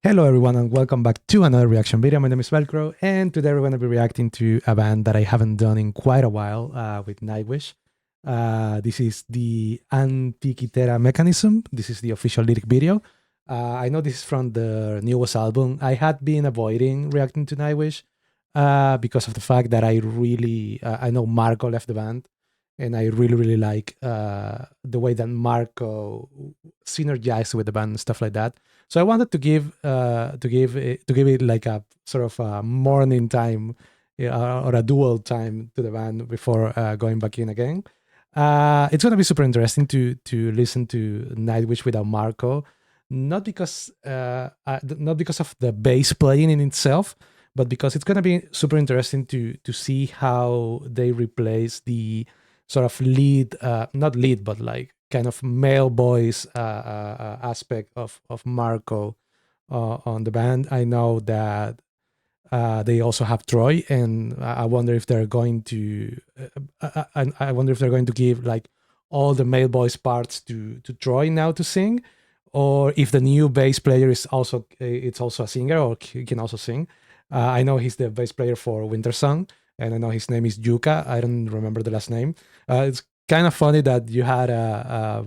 Hello everyone and welcome back to another reaction video. My name is Velcro and today we're going to be reacting to a band that I haven't done in quite a while with Nightwish. This is the Antikythera mechanism. This is the official lyric video. I know this is from the newest album. I had been avoiding reacting to Nightwish because of the fact that I know Marco left the band and I really like the way that Marco synergized with the band and stuff like that. So I wanted to give it like a sort of a morning time or a dual time to the band before going back in again. It's gonna be super interesting to listen to Nightwish without Marco, not because of the bass playing in itself, but because it's gonna be super interesting to see how they replace the sort of lead, not lead, but like kind of male voice aspect of Marco on the band. I know that they also have Troy, and I wonder if they're going to. I wonder if they're going to give like all the male voice parts to Troy now to sing, or if the new bass player is also it's also a singer or he can also sing. I know he's the bass player for Winter Song, and I know his name is Yuka. I don't remember the last name. It's kind of funny that you had a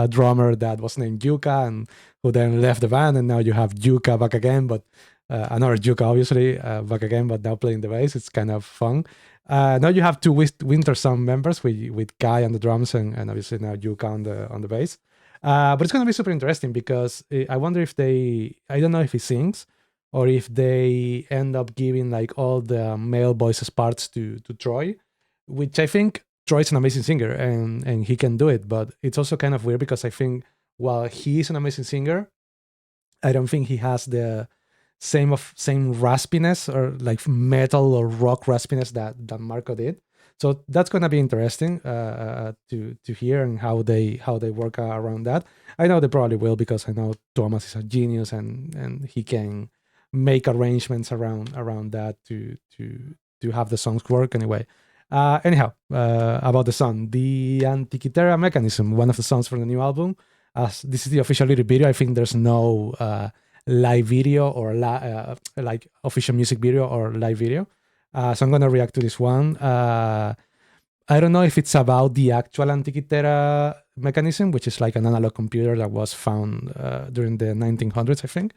drummer that was named Yuka and who then left the band, and now you have Yuka back again, but another Yuka obviously back again, but now playing the bass. It's kind of fun. Now you have two Winter Song members with Kai on the drums and obviously now Yuka on the bass. But it's gonna be super interesting because I wonder if I don't know if he sings or if they end up giving like all the male voices parts to Troy, which I think Troy's an amazing singer and he can do it. But it's also kind of weird because I think while he is an amazing singer, I don't think he has the same raspiness or like metal or rock raspiness that Marco did. So that's gonna be interesting to hear and how they work around that. I know they probably will because I know Thomas is a genius and he can make arrangements around that to have the songs work anyway. Anyhow, about the song, the Antikythera mechanism, one of the songs from the new album. As this is the official lyric video, I think there's no live video or like official music video or live video. So I'm gonna react to this one. I don't know if it's about the actual Antikythera mechanism, which is like an analog computer that was found during the 1900s, I think,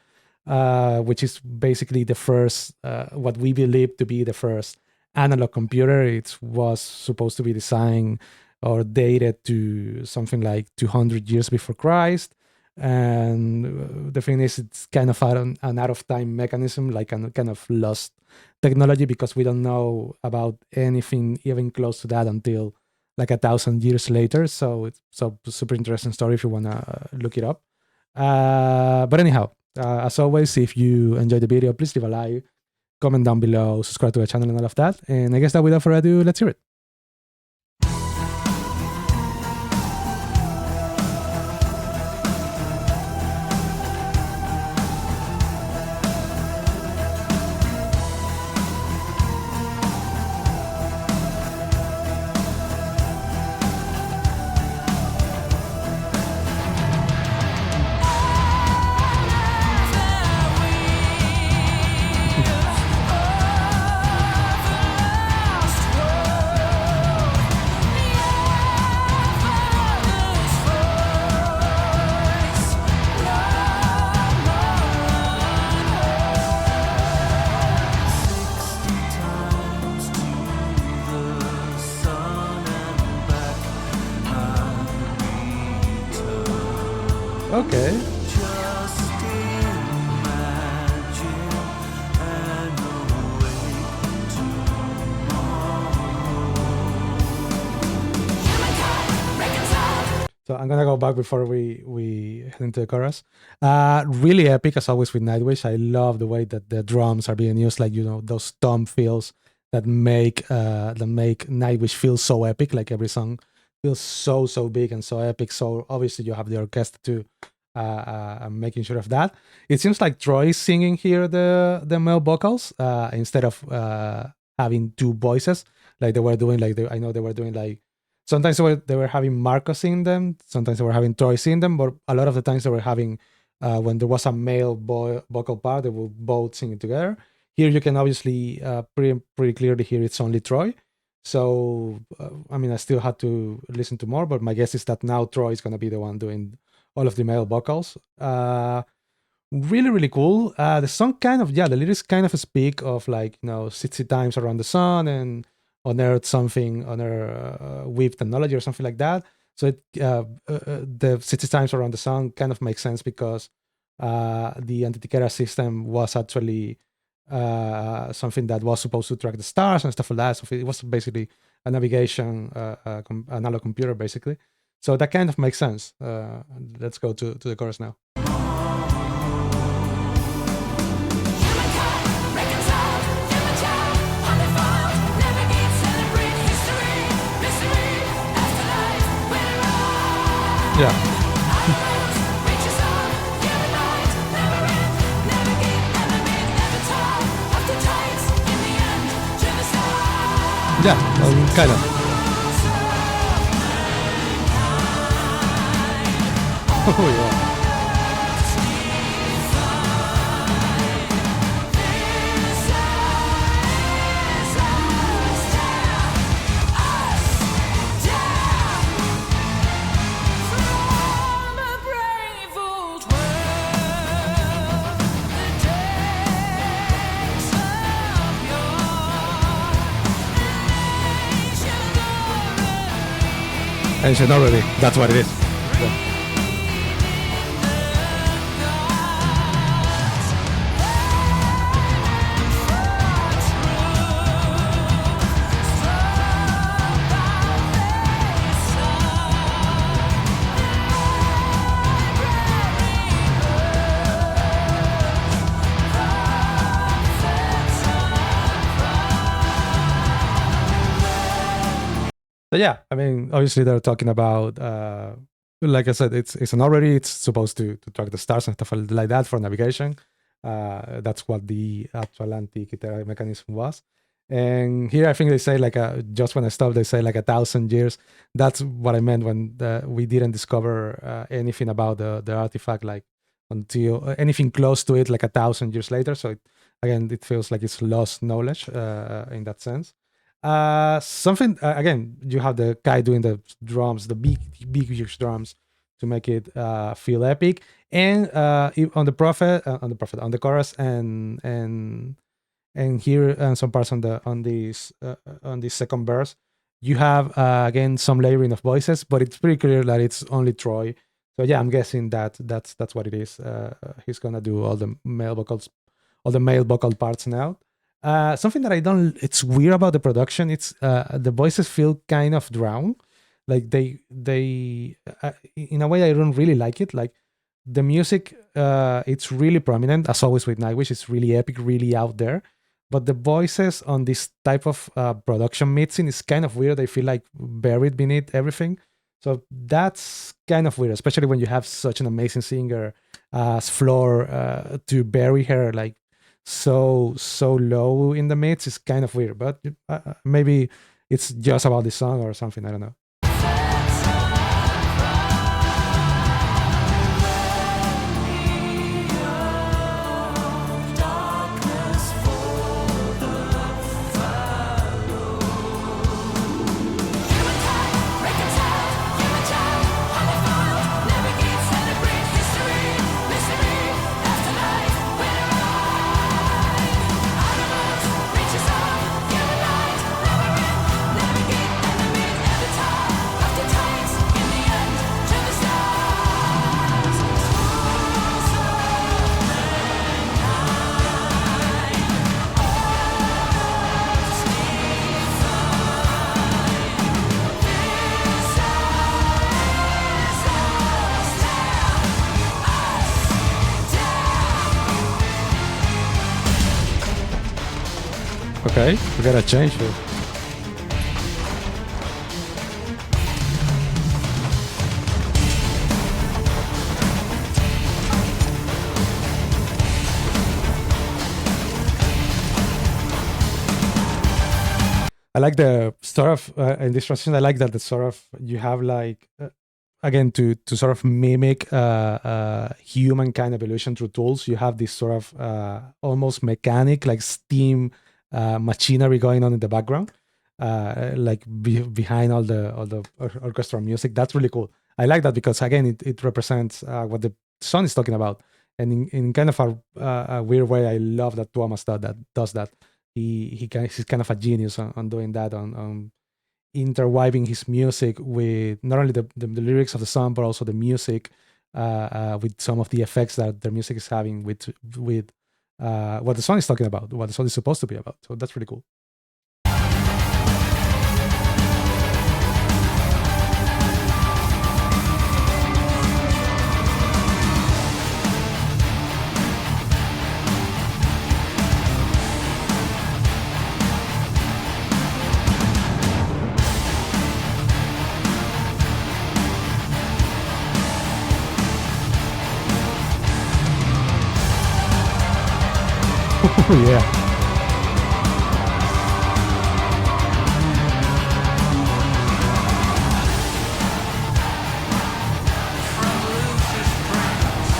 which is basically the first, what we believe to be the first analog computer. It was supposed to be designed or dated to something like 200 years before Christ. And the thing is, it's kind of an out of time mechanism, like a kind of lost technology, because we don't know about anything even close to that until like 1,000 years later. So it's super interesting story if you want to look it up. But anyhow, as always, if you enjoyed the video, please leave a like, comment down below, subscribe to the channel and all of that. And I guess that without further ado, let's hear it. Okay. So I'm gonna go back before we head into the chorus. Really epic as always with Nightwish. I love the way that the drums are being used, like those tom fills that make Nightwish feel so epic. Like every song feels so big and so epic. So obviously you have the orchestra too, making sure of that. It seems like Troy is singing here the male vocals instead of having two voices like they were doing. I know they were doing like. Sometimes they were having Marco sing them, sometimes they were having Troy sing them, but a lot of the times they were having when there was a male vocal part, they will both sing it together. Here you can obviously pretty clearly hear it's only Troy. So I mean, I still had to listen to more, but my guess is that now Troy is gonna be the one doing all of the male vocals. Really, really cool. The song kind of, the lyrics kind of speak of like, 60 times around the sun and unearth something, with technology or something like that. So the 60 times around the sun kind of makes sense because the Antikythera system was actually something that was supposed to track the stars and stuff like that. So it was basically a navigation analog computer, basically. So that kind of makes sense. Let's go to the chorus now. Yeah. Yeah, kind of. Oh, yeah. Ancient already. That's what it is. Yeah. So yeah, I mean, obviously they're talking about, like I said, it's an already. It's supposed to track the stars and stuff like that for navigation. That's what the actual Antikythera mechanism was. And here I think they say like just when I stopped, they say like 1,000 years. That's what I meant when we didn't discover anything about the artifact, like until anything close to it, like 1,000 years later. So again, it feels like it's lost knowledge in that sense. Something again, you have the guy doing the drums, the big huge drums to make it feel epic. And on the chorus and here and some parts on this second verse, you have again some layering of voices, but it's pretty clear that it's only Troy. So yeah, I'm guessing that's what it is. He's gonna do all the male vocal parts now. Something that I don't, it's weird about the production. It's the voices feel kind of drowned, like they in a way I don't really like it. Like the music, it's really prominent as always with Nightwish. It's really epic, really out there. But the voices on this type of production mixing is kind of weird. They feel like buried beneath everything. So that's kind of weird, especially when you have such an amazing singer as Floor to bury her like so low in the mix is kind of weird, but maybe it's just about the song or something. I don't know. Okay, we gotta change it. I like the sort of in this transition. I like that the sort of you have like again, to sort of mimic human kind of evolution through tools, you have this sort of almost mechanic, like steam machinery going on in the background, like behind all the orchestral music. That's really cool. I like that because again, it represents what the song is talking about, and in kind of a weird way, I love that Tuomas does that. He's kind of a genius on doing that, on interweaving his music with not only the lyrics of the song, but also the music with some of the effects that their music is having with what the song is talking about, what the song is supposed to be about. So that's really cool. Oh, yeah.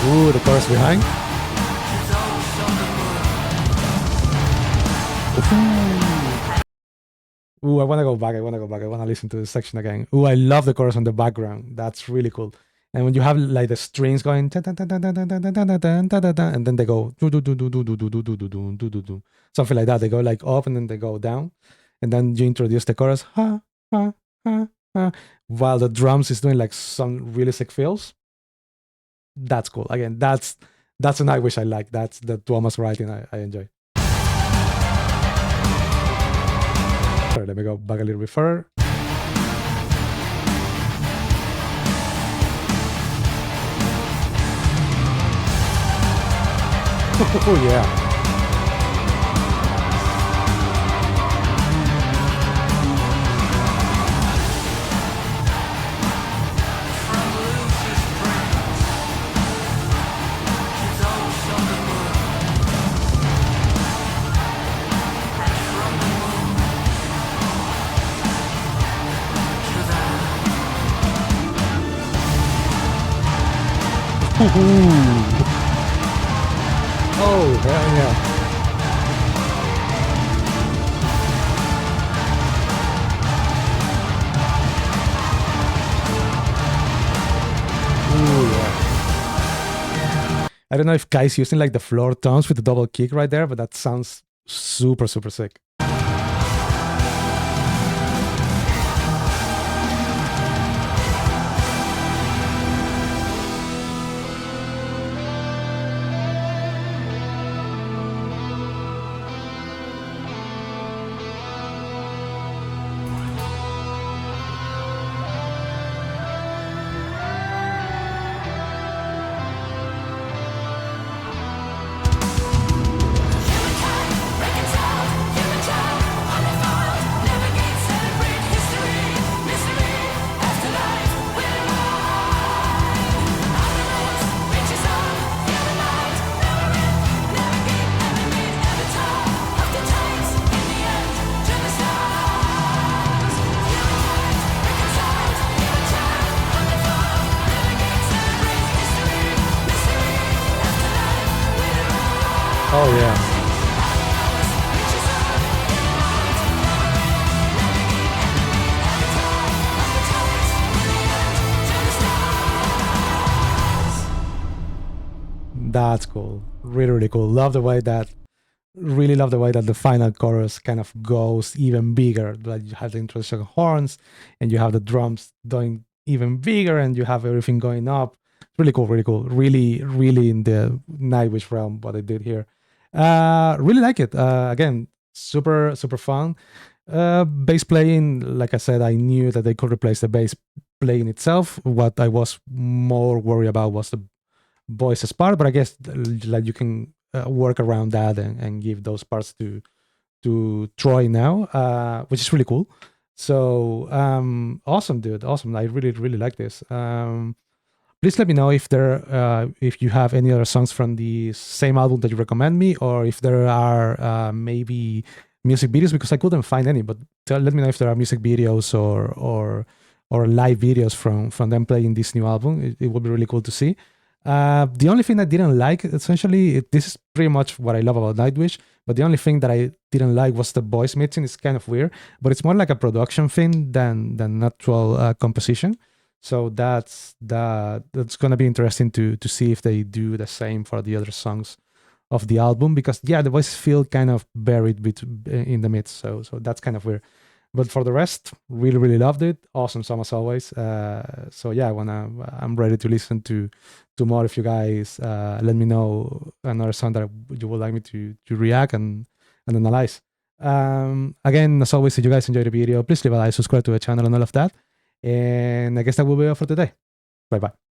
Ooh, the chorus behind. Ooh, I want to go back. I want to listen to this section again. Ooh, I love the chorus on the background. That's really cool. And when you have like the strings going, and then they go something like that. They go like up and then they go down, and then you introduce the chorus, while the drums is doing like some really sick fills. That's cool. Again, that's a Nightwish I like. That's the Tuomas writing I enjoy. Sorry, let me go back a little bit further. Oh, yeah. Oh, hell yeah. Ooh, yeah. I don't know if Kai's using like the floor tones with the double kick right there, but that sounds super, super sick. Oh, yeah. That's cool. Really, really cool. Really love the way that the final chorus kind of goes even bigger. Like you have the introduction of horns and you have the drums going even bigger and you have everything going up. Really cool, really cool. Really, really in the Nightwish realm, what I did here. Really like it. Again, super, super fun. Bass playing, like I said, I knew that they could replace the bass playing itself. What I was more worried about was the voices part, but I guess like you can work around that and give those parts to Troy now, which is really cool. So awesome, dude, awesome. I really, really like this. Please let me know if you have any other songs from the same album that you recommend me, or if there are maybe music videos, because I couldn't find any. But let me know if there are music videos or or live videos from them playing this new album. It would be really cool to see. The only thing I didn't like, essentially, this is pretty much what I love about Nightwish, but the only thing that I didn't like was the voice mixing. It's kind of weird, but it's more like a production thing than actual composition. So that's gonna be interesting to see if they do the same for the other songs of the album, because yeah, the voices feel kind of buried in the midst. So that's kind of weird. But for the rest, really, really loved it. Awesome song as always. So yeah, I'm ready to listen to more. If you guys let me know another song that you would like me to react and analyze. Again, as always, if you guys enjoyed the video, please leave a like, subscribe to the channel, and all of that. And I guess that will be all for today. Bye bye.